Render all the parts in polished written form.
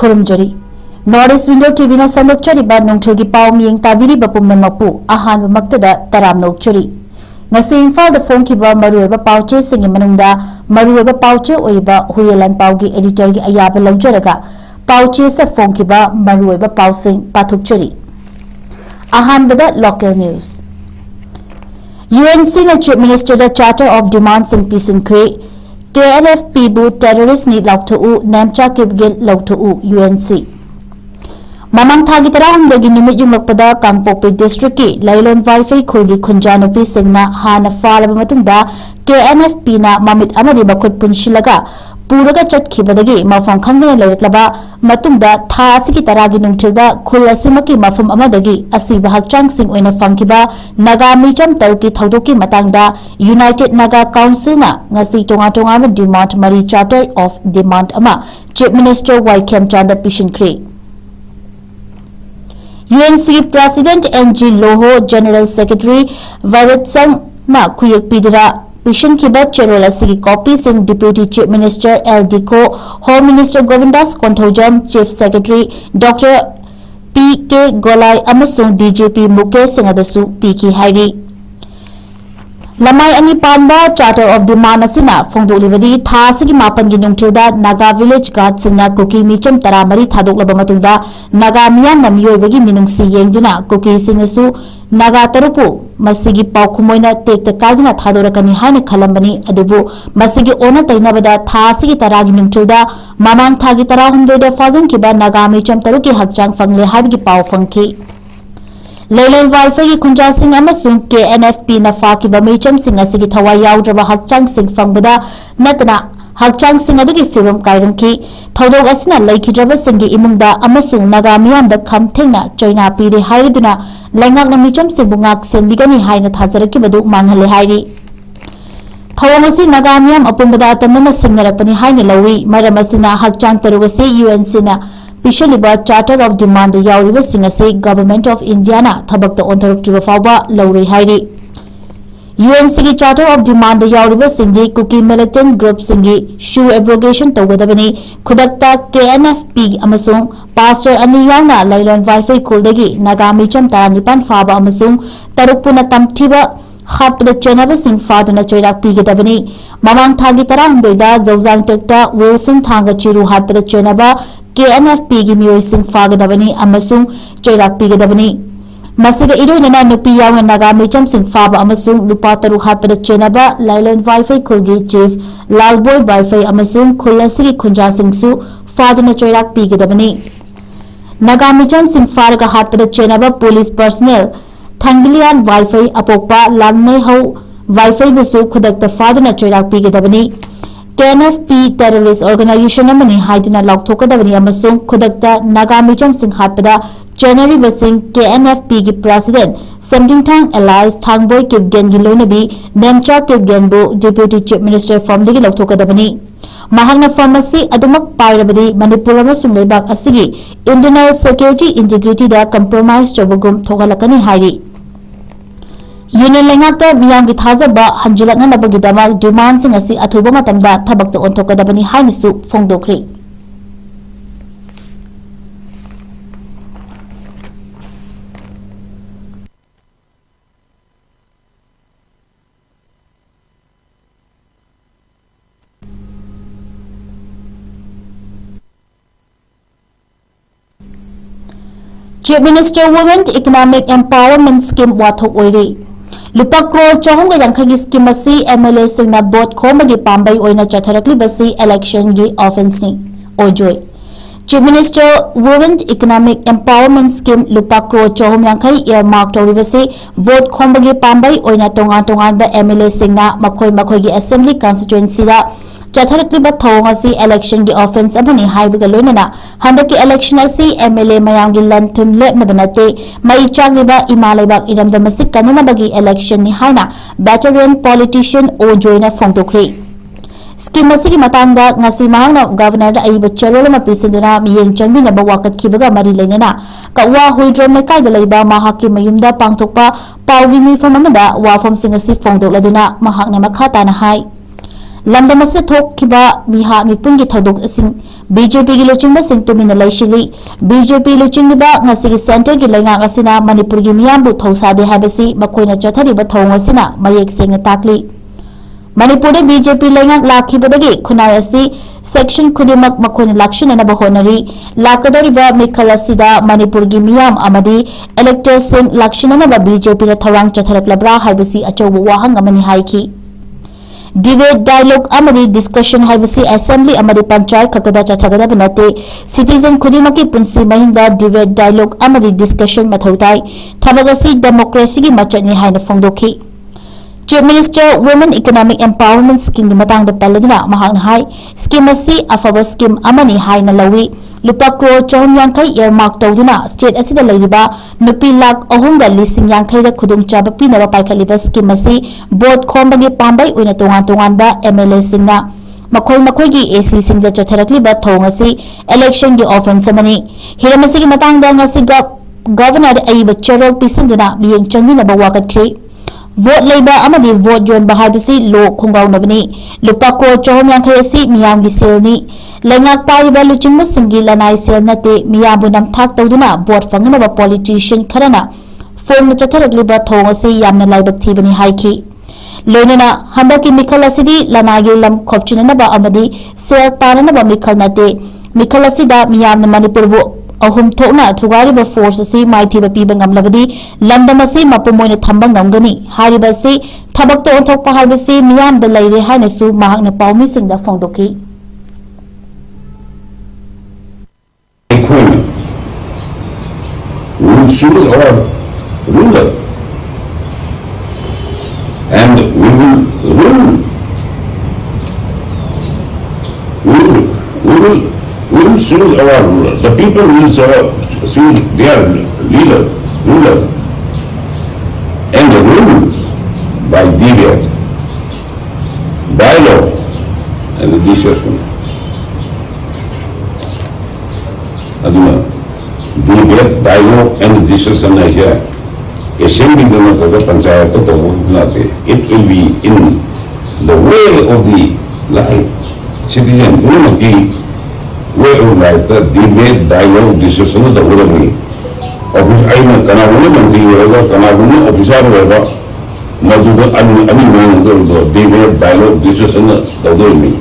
खुरुमजरी north east window TV संदोक्चरीबा नोंथलगी पाव मियेंग ताबिरीबा पुमनमकपु अहानबमक्तदा तरामनोक्चरी ngasi imphal da phongkiba marueba pauche singi manungda marueba pauche oiba huyelan paugi editor gi ayaba laujaraga pauche sa phongkiba marueba pausing pathukchari ahanbada local news UNC na chief minister da charter of demands in peace and create KNFP bu terrorist ni lauktu namcha kibgel lautu UNC Mamang thagi tarahum dagi numit yung lakpada Kangpokpi district ki laylon Wi-Fi khulgi khunjanupi singna hana falaba matungda KNFP na mamit amadi bakut punshilaga puraga chatkibadagi mafam khangna layraklaba matungda tha asigi taragi nungthilda khul asimaki mafam amadagi asiba hakchang sing oina fangkiba naga micham taruki thaudoki matangda United Naga Council na ngasi tonga ma demand mari charter of demand ama Chief Minister Wychem Chanda Pishin Kri UNC President NG Loho General Secretary Varit Sang na kuyak pidira Pishin Kiba Cherola Sigi copy sing Deputy Chief Minister L Diko Home Minister Govindas Konthojam Chief Secretary Dr. P.K. Golai amasung DJP Mukesh Singh adasu P.K. Hairi Lamai ani panba charter of demand asina phongdolibadi tha asigi mapan gi nungthilda Naga village guard singna kuki micham taramari thadoklaba matungda Naga miyam namiyoibagi minungsi yengduna kuki singasu Naga tarupu masigi paukumoina tekta kaidina thadorakani haina khalambani adubu masigi ona tainabada tha asigi taragi nungthilda mamang thagi tara humdoida fazan kiba Naga micham taruki hakchang fangle habigi pau fangki Laylon Wi-Fi ki khunja sing amasung KNFP na fakiba micham sing asigi thawai yaudraba hakchang sing fangbada natna hakchang sing adugi fibam kairungki thodog asina laikhidraba singi imungda amasung Naga miyamda khamthengna choina pire hairiduna laingak na micham singbungak senbigani haina thajarakibadu manghale hairi thawang asi Naga miyam apumbada tamna singnarakpani haina lawi maram asina hakchang tarugasi UNC na Pishaliba Charter of Demand yauriba singase Government of India na thabakta ontharuktriba fawba lauri hairi UNC ki Charter of Demand yauriba singi kuki militant group singi shoe abrogation tawgadabani khudakta KNFP amasung pastor ani yauna lailon Wi-Fi kuldagi Naga micham taranipan faba amasung tarukpuna tamthiba Hapda Chenaba Singh Fadana Choirak Pigadabani Mamang Thagi Tarahumdoida Zawjang Tekta Wilson Thanga Chiru Hapda Chenaba KNFP Gimio Singh Fagadabani Amasung Choirak Pigadabani Masiga Iroina Nupi Yang Naga Micham Singh Faba Amasung Lupataru Hapda Chenaba Lailon Wi-Fi Kulgi Chief Lalboy Wi-Fi Amasung Kulasigi Kunja Singh Su Fadana Choirak Pigadabani Naga Micham Singh Faraga Hapda Chenaba Police Personnel Thangilian Wi-Fi apokpa lamnei ho Wi-Fi busu khudakta faduna choirak pigadabani KNFP terrorist organization amani haiduna laukthokadabani amasung khudakta Naga micham singh hapda January basing KNFP gi president Samdingthang Alliance Thangboy Kipgen gi loinabi Namcha Kipgen bu deputy chief minister from digi laukthokadabani mahangna pharmacy adumak pairabadi Manipur amasung leibak asigi internal security integrity da compromise chobugum thogalakani hairi Union Langata Miyamgi Thazaba Hanjilakna Nabagidama demand sing asi athuba matamda thabakta onthokadabani hainisu phongdokri Chief Minister Women Economic Empowerment Scheme wathok oire Lupa crore chahunga yankhagi scheme asi MLA singna bot khomagi pambai oina chatharakli basi election gi offense ni ojoy Chief Minister Women Economic Empowerment Scheme Lupa crore chahum yankhai earmark tori basi vote khomagi pambai oina tongan ba MLA singna makhoi gi assembly constituency da Chatharakli ba thawng asi election gi offense abani haibiga loinana handaki election asi MLA mayam gi lanthum lepna banate mai chagriba imalaibak iramda masik kanana bagi election ni haina veteran politician o joina phongtokri scheme asi gi matangda ngasi mahangna governor da aiba cherol ma pisinduna miyeng changbi na ba wakat khibaga mari leinana kawa huidrom na kaida leiba mahaki mayumda pangthokpa pawgi mi famamada wafam singasi phongdokladuna mahakna makhata na hai लंदम से थोखिबा मिहा मिपुन की थदुक Singh BJP की लुचिंग Singh Tumin लैशिली BJP लुचिंगबा ngasi centre की लेंगांग असिना मणिपुर की मियामबु थौसादे हाबसी मखोइना चथरिबा थौंग असिना मयेक Seng ताकली Manipur BJP लेंगांग लाखिबदगी खुनाय असि सेक्शन खुदिमक मखोइना लाक्षिननबा होनरी लाकदोरिबा मिखल असिदा मणिपुर की मियाम अमदी इलेक्टर्स सिंह लाक्षिननबा बीजेपी दा थौरांग चथरकलब्रा हाबसी अचौबा वाहंग अमनि हाइखी डिबेट डायलॉग अमरी डिस्कशन हाइबसी असेंबली अमरी पंचायत खकदा चथगदब नते सिटीजन खुदिमकी पुंसी महिंदा डिबेट डायलॉग अमरी डिस्कशन मथौताई थबगसी डेमोक्रेसी की मचनी हाइना फोंदोखी chief minister women economic empowerment scheme की मतंग पलदना महांग हाई स्कीम असी अफब स्कीम अमनी हाइना लवी लुपा क्रोर 450 इयरमार्क तौदुना स्टेट असिदा लैरिबा नुपी लाख 3,50,000 खुदुंग चाब पीनबा पाइखलिबा स्कीम असी बोर्ड खोंबगे पांबै उइना तोंगान तोंगानबा एमएलए सिंगना मखोई मखोई एसी सिंगदा चथरकलिबा थौंग असी इलेक्शन की ऑफेंस अमनी हिरम असिगी मतंगदा ngasi गवर्नर अइबा चेरोल पिसंदुना मियेंग चंगमिनबा वाकटख्री वोट लेबा अमदी वोट योन बहाबसी लो खुंगाउनबनी लुपा क्रोर 450 असी मियाम की सेलनी लेंगाक पारिबा लुचिंग सिंगी लनाई सेल नते मियाबु नमथाक तौदुना वोट फंगनबा पॉलिटिशियन खरना फोन चथरकलिबा थौंग असी यामना लाइबक थीबनी हाइखी लोनना हंदकी मिखल असिदी लनागी लम खोपचिननबा अमदी सेल तारनबा मिखल नते मिखल असिदा मियामना मणिपुरबु अहुम थोना थुगारिबा फोर्स असी माइथीबा पीबा ngamlabadi लंदम असी मपुमोइना थंबा ngamgani हारिबसी थबक तो ओंथोकपा हाइबसी मियाम the लैरे हाइनसु महाकना पाउमी सिंगदा फोंदोकी and we will choose our ruler. The people will choose their ruler, and the rule by debate, dialogue, and the discussion. Aduna, debate, dialogue, and discussion is here. Assembly panchayat it will be in the way of the life. Citizen way of life, the debate, dialogue, discussion is the way. Office I know Kanabuna Mantri whatever, Kanabuna officer whatever, Mazuba Ani man the debate, dialogue, discussion the way.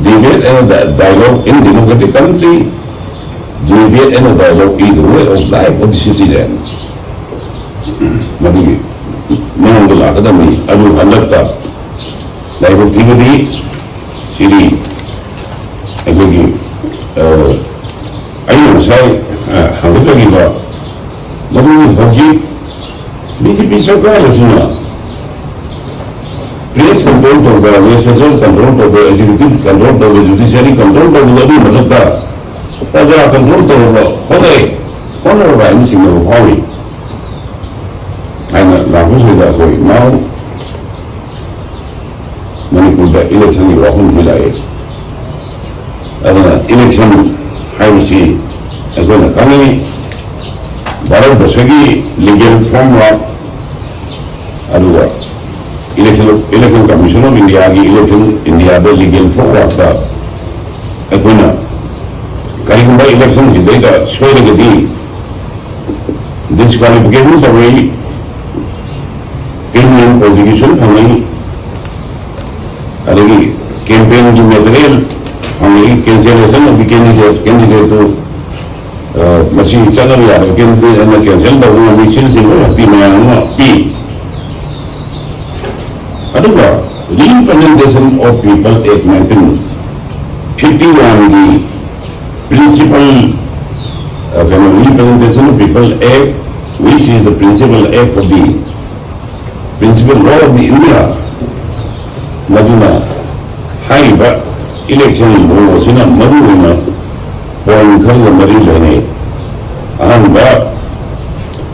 Debate and dialogue in democratic country, debate and dialogue is the way of life of the citizen. Madhu, Manangala Academy, Adu Handakta, life of Tivadi, Siri, Agagi, I know, say, Hagagiva, Madhu Haji, BJP Sarkar, place control of the legislature, control of the executive, control of the judiciary, control of the body, Mazata, Raja control of the honor of anything of Hori. And Lahuzi that way. Now, Manipur, the election is often delayed. Election, I will see, as well as Kani, Bharat Basagi, legal framework, Aduwa. Election Commission of India, election India, the legal framework, Akuna. Karimba election, they are swearing the disqualification of a Kenyan prosecution from a campaign material on the cancellation of the candidate to machine salary and the cancel the one we still see the man P. Aduga, representation of people at 1951 the principal representation of people act, which is the principal act of the principal law of the India. Maduna, high election law was in a Maduna, or in Kala Marilene, and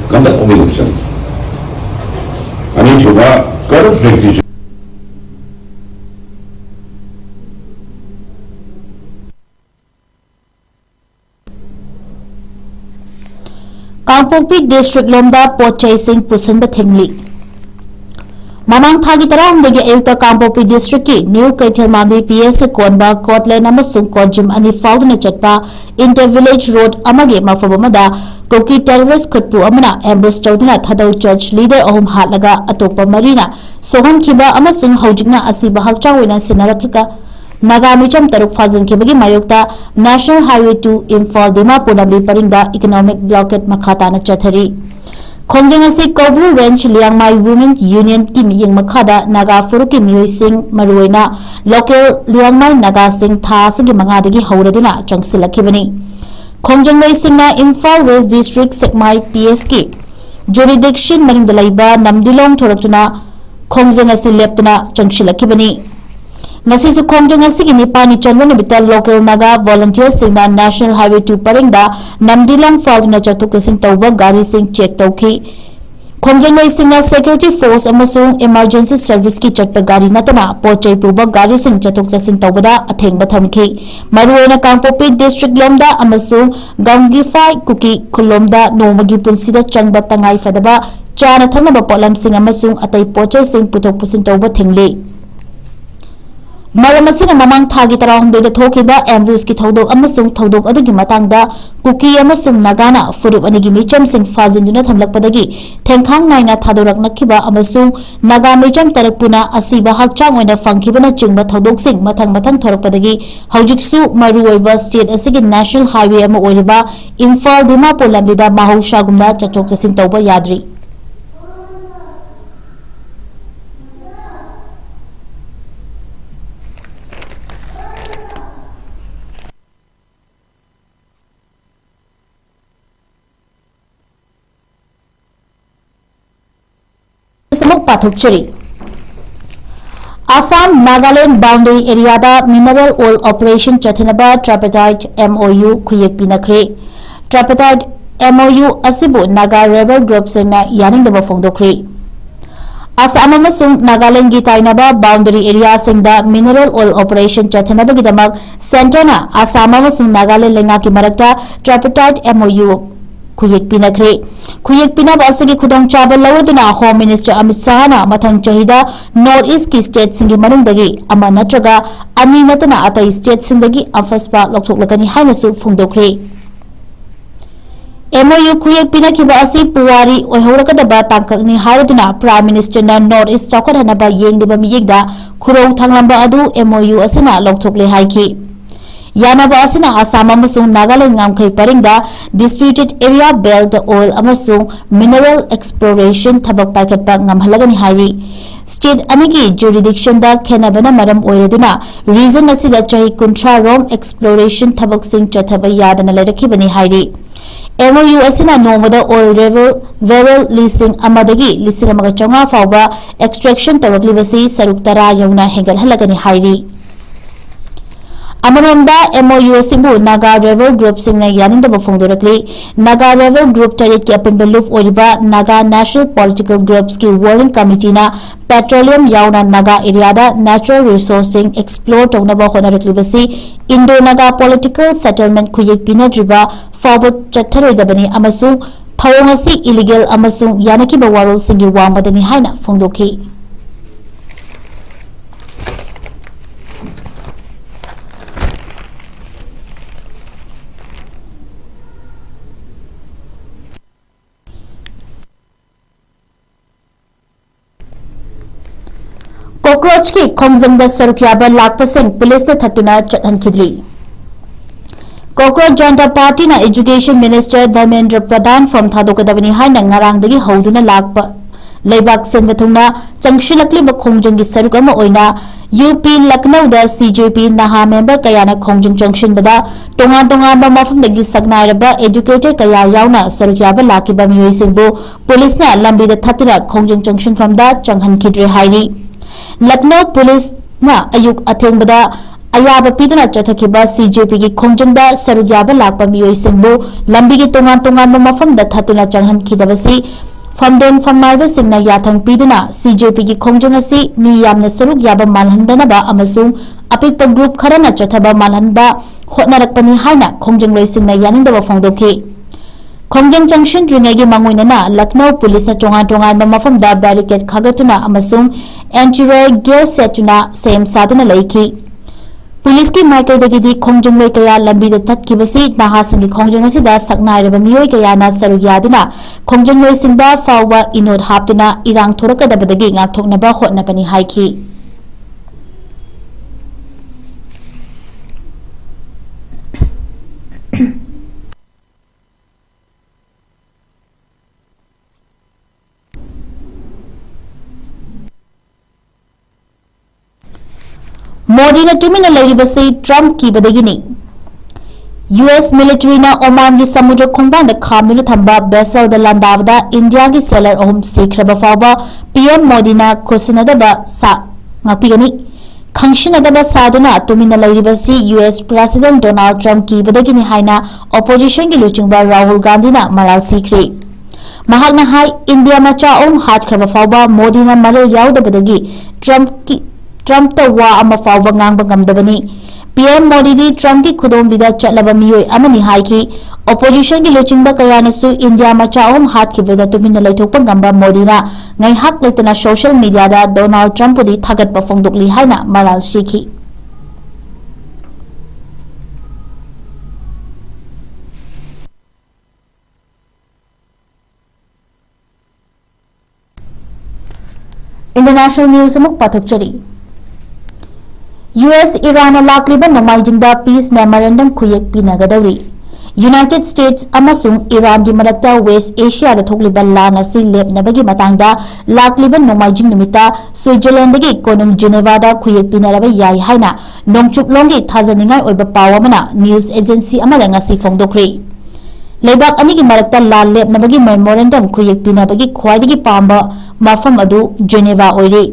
conduct of election. And if you are corrupt rectification. Kangpokpi district लोमदा पोचै सिंह पुसन बथिंगली ममांग थागी तराहुंदगी अयुक्ता Kangpokpi district की न्यू कैथलमांबी पीएस कोनबा कोटलेन अमसुंग कोजिम अनि फाउदुना चटपा इंटर विलेज रोड अमगे मफम अमदा कोकी टेररिस्ट खुटपु अमना एम्बुश तौदुना थदौ चर्च लीडर अहुम हातलगा अतोपा मरीना सोहनखिबा अमसुंग हौजिकना असिबा हकचांग ओइना सिनारकलगा नागा मिचम तरुक फाजनखिबगी मायोक्ता नेशनल हाईवे 2 इम्फाल दिमापुर लंबी परिंगदा इकोनॉमिक ब्लॉकेट मखाताना चथरी खोंजंग असी Koubru range Liangmai women union की मियंग मखादा नागा फुरु की मियोय सिंह मरुइना लोकल लियांगमाई नागा सिंह थासगी मंगादगी हौरदुना चंगसिलखिबनी खोंजंग मै सिंहना Imphal west district Sekmai PS की जुरिडिक्शन मनिंगदा लैबा नमदिलोंग थोरक्तुना खोंजंग असी लेप्तुना चंगसिलखिबनी नसीसु खोंजंग असिगी निपानी चंद्र निमित्त लोकल नागा वॉलंटियर्स सिंगना नेशनल हाईवे 2 परिंगदा नमदिलोंग फाउदुना चतुक चसिन तौबा गाड़ी सिंह चेक तौखी खोंजंग मै सिंगना सिक्योरिटी फोर्स अमसुंग इमरजेंसी सर्विस की चटपा गाड़ी नतना पोचै पुबा गाड़ी सिंह चतुक चसिन तौबदा अथेंगबा थमखी मरुएना कांपोपी डिस्ट्रिक्ट लोमदा अमसुंग गंगीफाई कुकी खुलोमदा नोमगी पुंसिदा चंगबा तंगाई फदबा चाना थंगबा पोलम सिंह अमसुंग अतै पोचै सिंह पुथोक पुसिन तौबा थेंगले मरमसिना ममांग थागी तराहुंदोद थोखिबा एम्बुस की थौदोक अमसुंग थौदोक अदुगी मतांगदा कुकी अमसुंग नागाना फुरुप अनिगी मिचम सिंह फाजिंदुना थमलकपदगी थेंखांग नाइना थादोरकनखिबा अमसुंग नागा मिचम तरकपुना असिबा हकचांग ओइना फंखिबना चिंगबा थौदोक सिंह मथंग मथंग थोरकपदगी हौजिकसु मरुओइबा स्टेट असिगी नेशनल हाईवे अमा ओइरिबा इम्फाल दिमापुर लंबिदा माहौशागुमना चथोक चसिन तौबा याद्री Assam Nagaland boundary area mineral oil operation चथनबा ट्राइपार्टाइट MOU खुयेक पिनखरे ट्राइपार्टाइट MOU असिबु नागा रेबल ग्रुप सिंगना यानिंगदबा फोंदोखरे आसाम अमसुंग नागालैंड की ताइनबा बाउंड्री एरिया सिंगदा मिनरल ऑयल ऑपरेशन चथनबगिदमक सेंटरना आसाम अमसुंग नागालैंड लेंगा की मरकता ट्राइपार्टाइट MOU खुयेक पिनखरे खुयेक पिनब असगी खुदोंग चाबा लौरदुना होम मिनिस्टर अमित शाहना मथंग चहिदा नॉर्थ ईस्ट की स्टेट सिंगी मनुंगदगी अमा नत्रगा अनि नतना अतै स्टेट सिंगदगी अफसपा लौथोकलगनी हाइनसु फुंगदोखरे MOU खुयेक पिनखिबा असि पुवारी ओइहौरकदबा तांककनी हारदुना प्राइम मिनिस्टर ना नॉर्थ ईस्ट चौकटहनबा येंगदिबा मियेगदा खुरौ थांगलंबा अदु MOU असना लौथोकले हाइखि यानाबा असना आसाम अमसुंग नागालैंड गामखै परिंगदा डिस्प्यूटेड एरिया बेल्ट ऑयल अमसुंग मिनरल एक्सप्लोरेशन थबक पाइखटपा ngamhalagani हाइरि स्टेट अनिगी जुरिडिक्शन दा खेनबना मरम ओइरदुना रीजन असिदा चाहि 30 रोम एक्सप्लोरेशन थबक सिंग चथबा यादना लेरखिबनि हाइरि MOU असना नोमदा ऑयल वेरल लीसिंग अमदगी लीसिंग अमगा चौंगा फावबा एक्सट्रैक्शन तौरक्लिबसि सरुक तरा यौना हेंगलहलगनि हाइरि अमरोंदा MOU सिंबु नागा रेबल ग्रुप सिंगना यानिंदबा फोंदोरकली नागा रेबल ग्रुप टाइट के अपन बलुफ ओरिबा नागा नेशनल पॉलिटिकल ग्रुप्स की वर्किंग कमिटी ना पेट्रोलियम याउना नागा एरिया दा नेचुरल रिसोर्सिंग एक्सप्लोर तौनबा होनरकलिबसि इंडो नागा पॉलिटिकल सेटलमेंट खुयेक पिनद्रिबा फाबो चथरोइदबनी अमसु थौंगसी इलीगल अमसु यानकिबा वारोल सिंगी वांबदनी हाइना फोंदोखि कॉकरोच की खोंजंग सरुकियाबा लापसिंग पुलिस ने थतुना चटहनखिद्री कॉकरोच जनता पार्टी ना education minister Dharmendra Pradhan form थादोकदबनी हाइना ngarangdagi हौदुना Lakpa लेबाक सेनबथुंगना चंगशिलकलिबा खोंजंगी सरुक अमा ओइना यूपी लखनऊ दा CJP नहा मेंबर कयाना खोंजंग जंक्शनबदा तोंगा तोंगाबा मफमदगी सगनायरबा एजुकेटर कया यावना सरुकियाबा लाकिबा मियोइसिंगबु पुलिसना लंबीदा थतुना खोंजंग जंक्शन फमदा चंगहनखिद्रे हाइरि लखनऊ पुलिस ना अयुक अथेंगबदा अयाबा पीदुना चथखिबा CJP की खोंजंगदा सरुयाबा लाकपा मियोइसिंगबु लंबीगी तोंगा तोंगाबा मफमदा थतुना चंगहनखिदबसि फमदोन फमनाइबा सिंगना याथंग पीदुना CJP की खोंजंग असि मी यामना सरुक याबा मालहंदनबा अमसुंग अपिकपा ग्रुप खरना चथबा मालहनबा होटनरकपनि हाइना खोंजंग लोइसिंगना यानिंदबा फोंदोखि खोंजंग जंक्शन रिंगेगी मंगुइनना लखनऊ पुलिस चोंगा टोंगा मफमदा बैरिकेड खागतुना अमसुंग एंटी-रॉय गियर सेटुना सेम साधुना लैखी पुलिस की माइकैदगी खोंजंग कया लंबी तत्कीबसी नहासंगी खोंजंग असिदा सकनाइरब मियोय कयाना सरुक यादुना खोंजंग सिंबा फाउबा इनोद हापतुना इरांग थोरकदबदगी ngaktoknaba hotnapani haiki मोदी ने तुमिन लेरिबसी ट्रम्प की बदगिनी यूएस मिलिट्री ना ओमान की समुद्र खोंबान खामनु थंबा बेसल द लंदावदा इंडिया की सेलर ओम सेख्रब फावबा पीएम मोदी ना खुसनदबा सा ngapigani khangsinadaba saduna tumina leiribasi US President Donald Trump की बदगिनी हाइना opposition की लुचिंगबा राहुल गांधी ना मराल सीखरी महागना हाई इंडिया मचा ओम हाथ खरबा फावबा मोदी ना मरे याउदबदगी ट्रम्प तो वा अमा फावबा ngang ngamdabani पीएम मोदी दी ट्रम्प की खुदोंबिदा चलबा मियोय अमनी हाइकी opposition की लुचिंगबा कयानसु इंडिया मचा ओम हाथ की बेदा तुमिना लेथोकपा ngamba मोदी ना ngaihak letana social media da Donald Trump दी थागतबा फोंदोकली हाइना मराल सीखी इंटरनेशनल न्यूज अमुक पाथोकचरी US Iran लाक्लिबा नोमाइजिंगदा पीस मेमोरेंडम खुयेक पिनगदौरी यूनाइटेड स्टेट्स अमसुंग ईरान की मरक्ता वेस्ट एशिया दा थोकलिबा लान असि लेपनबगी मतांगदा लाक्लिबा नोमाइजिंग निमिता स्विट्जरलैंड दगी कोनुंग जिनेवा दा खुयेक पिनरबा याई हाइना नोंगचुपलोंगी थाजनिंगाई ओइबा पावमना न्यूज एजेंसी अमदा ngasi फोंदोखरी लेबाक अनी की मरक्ता लान लेपनबगी मेमोरेंडम खुयेक पिनबगी ख्वाइदगी पांबा मफम अदु जिनेवा ओइरी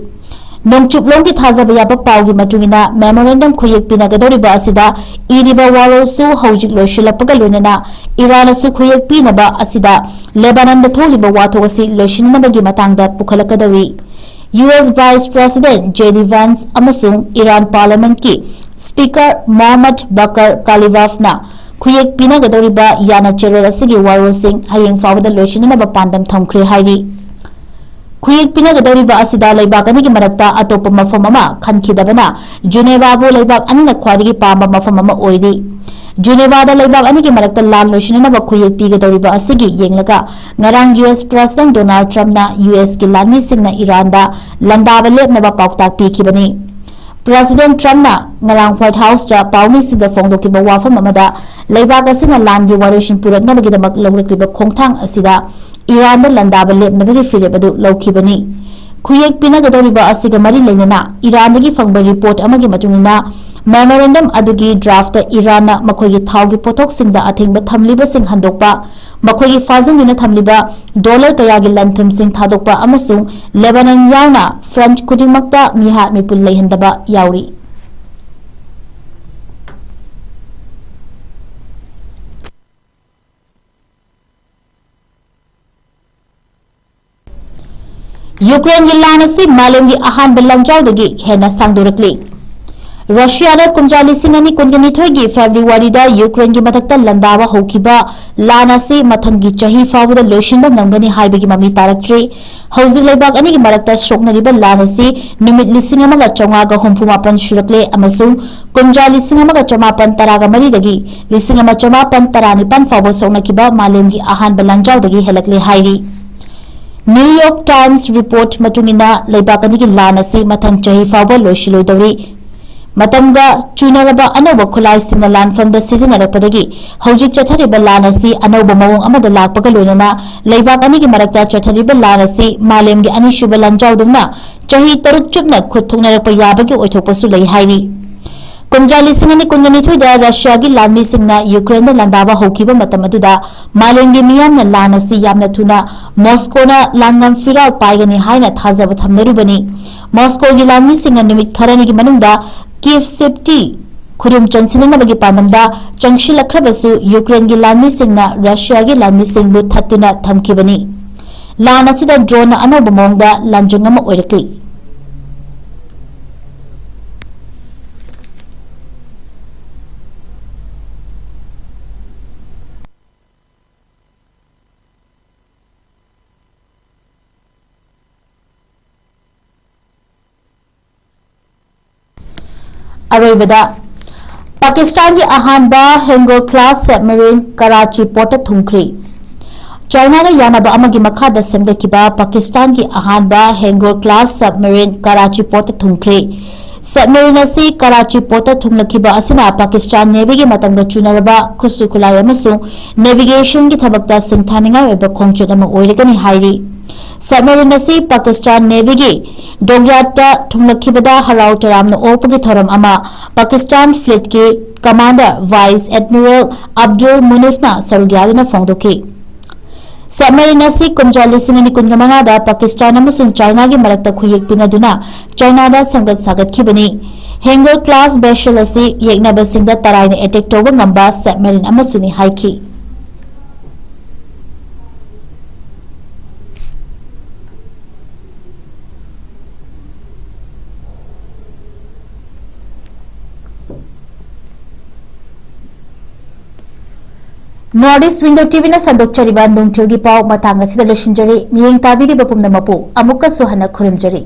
नोंगचुपलों की थाजब याब पावगी मटुगिना मेमोरेंडम खुयेक पिनगदोरिबा असिदा इरिबा वारोसु हौजिक लोइशिलपगा लोइनना इरानसु खुयेक पिनबा असिदा लेबानन द थोलिबा वाथोगसि लोइशिननबगी मतांगदा पुखलकदोरी US vice president JD Vance अमसुंग ईरान पार्लियामेंट की स्पीकर मोहम्मद बकर कालिवाफना खुयेक पिनगदोरिबा याना चेरोल असिगी वारोसिंग हयेंग फावदा लोइशिननबा पांदम थमख्रे हाइरी खुयेक पिनगदौरिबा असिदा लेबाक अनिगी मरक्ता अतोप मफम अमा खनखिदबना जुनेवाबु लेबाक अनिना ख्वादिगी पांबा मफम अमा ओइरी जुनेवादा लेबाक अनिगी मरक्ता लान लोइशिननबा खुयेक पिगदौरिबा असिगी येंगलगा ngarang US President Donald Trump na US की लानमी सिंगना ईरान दा लंदाबा लेपनबा पाउताक पिखिबनी President Trump na ngarang White House ja पावमी सिंगा फोंदोकिबा वाफम अमदा लेबाक असिना लानगी वारेशिन पुरकनबगिदमक लौरक्लिबा खोंगथांग असिदा ईरान दा लंदाबा लेपनबगी फिलिप अदु लौखिबनी खुयेक पिनगदौरिबा असिगा मरी लेनना ईरान दगी फंगबा रिपोर्ट अमगी मतुंगिना मेमोरेंडम अदुगी ड्राफ्ट ईरान ना मखोगी थावगी पोथोक सिंगदा अथेंगबा थमलिबा सिंग हंदोकपा मखोगी फाजिंगना थमलिबा डॉलर कयागी लंथुम सिंग थादोकपा अमसुंग लेबानन यावना फ्रंट खुदिंगमक्ता मिहात मिपुल लेहंदबा यावरी यूक्रेन की लान से मालेम की अहानब लंजाउदगी हेना सांगदोरकली रशिया कुमजा लिसिंग कुनगनिथोय की फेब्रुवारी यूक्रेन की मथक्ता लंदावा होखिबा लान से मथंगी चही फावदा लोइशिनबा ngamgani हाइबगी ममी तारक्ट्रे हौजिक लेबाक अनी की मरक्ता सोकनरिबा लान से निमित लिसिंग अमगा चौंगागा हुमफुमापन शुरकले अमसुंग कुमजा लिसिंग अमगा चमापन तरागा मरीदगी लिसिंग अमा चमापन तरानिपन फावो सोकनकिबा मालेम की अहानब लंजाउदगी हेलकले हाइरी न्यूयॉर्क टाइम्स रिपोर्ट मतुंगिना लेबाकनी की लान से मथंग चही फावबा लोइशिलोदौरी मतमगा चुनरबा अनोबा खुलाइसिंग लानफमदा सिजनरपदगी हौजिक चथरिबा लान से अनोबा मवोंग अमदा लाकपगा लोइनना लेबाकनी की मरक्ता चथरिबा लान से मालेम की अनिशुबा लंजाउदुमना चही तरुक चुपना खुथुंगनरपा याबगी ओइथोकपसु लई हाइरी कुमजा लिसिंग कुनगनिथोयदा रशिया की लानमी सिंगना यूक्रेन लंदाबा होखिबा मतम अदुदा मालेंगी मियामना लान असि यामना थुना मॉस्कोना लांगम फिराल पाइगनी हाइना थाजब थमनरुबनी मॉस्को की लानमी सिंगना निमित खरनी की मनुंगदा कीव सेफ्टी खुरुम चंसिनबगी पानमदा चंगशिलखरबसु यूक्रेन की लानमी सिंगना रशिया की लानमी सिंगबु थत्तुना थमखिबनी लान असिदा ड्रोन अनोब मोंगदा लांजंगम ओइरकली अरोइबदा पाकिस्तान की अहानबा Hangor class submarine Karachi port थुंख्री चाइना का यानबा अमगी मखादा सेमगखिबा पाकिस्तान की अहानबा Hangor class submarine Karachi port थुंख्री सबमरीन असी कराची पोर्ट थुंगलखिबा असिना पाकिस्तान नेवी की मतंग चुनरबा खुसु खुलाई अमसुंग नेविगेशन की थबकता सिंथानिंगा ओइबा खोंगचेद अमा ओइरगनि हाइरी सबमरीन असी पाकिस्तान नेवी की डोगयाटा थुंगलखिबदा हराउ तरामना ओपगी थोरम अमा पाकिस्तान फ्लीट की कमांडर वाइस एडमिरल अब्दुल मुनीफना सरुग्यादना फोंदोकी सबमरीन असी कुमजा लिसिंग अनि कुनगमंगादा पाकिस्तान अमसुंग चाइना की मरक्ता खुयेक पिनदुना चाइनादा संगत सागतखिबनी हैंगर क्लास बेशल असी येकनबसिंगदा तराइना अटैक तोबा ngamba सबमरीन अमसुनी हाइखी नॉर्थ ईस्ट विंडो टीवी ना संदोक्चरिबा नुंगथिल की पाव मतंग असिदा लोशिंजरी मियेंग ताबिरिबा पुमनमपु अमुक्का सुहना खुरुमजरी।